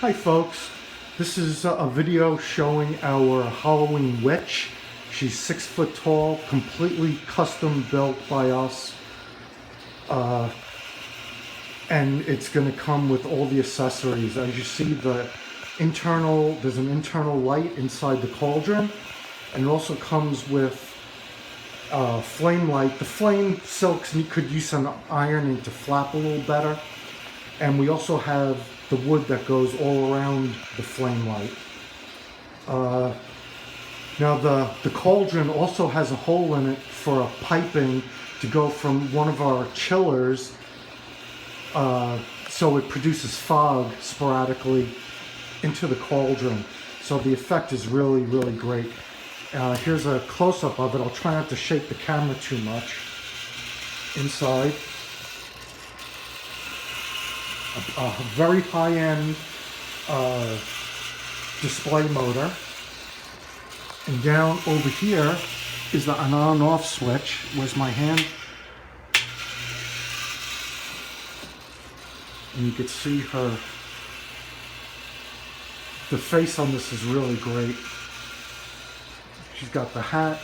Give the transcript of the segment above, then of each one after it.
Hi folks, this is a video showing our Halloween witch. She's 6 foot tall, completely custom built by us. And it's going to come with all the accessories. As you see, there's an internal light inside the cauldron, and it also comes with flame light. The flame silks could use some ironing to flap a little better. And we also have the wood that goes all around the flame light. Now the cauldron also has a hole in it for a piping to go from one of our chillers, so it produces fog sporadically into the cauldron. So the effect is really, really great. Here's a close-up of it. I'll try not to shake the camera too much. Inside, a very high-end display motor, and down over here is the an on-off switch. Where's my hand? And you can see the face on this is really great. She's got the hat.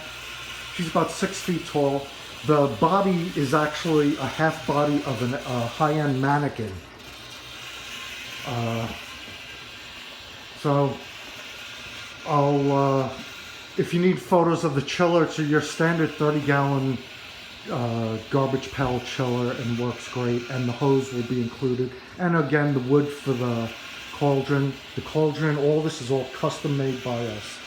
She's about 6 feet tall. The body is actually a half body of a high-end mannequin. So if you need photos of the chiller, it's your standard 30-gallon garbage pail chiller and works great, and the hose will be included. And again, the wood for the cauldron. The cauldron, all this is all custom made by us.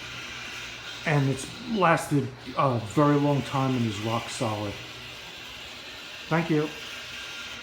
And it's lasted a very long time and is rock solid. Thank you.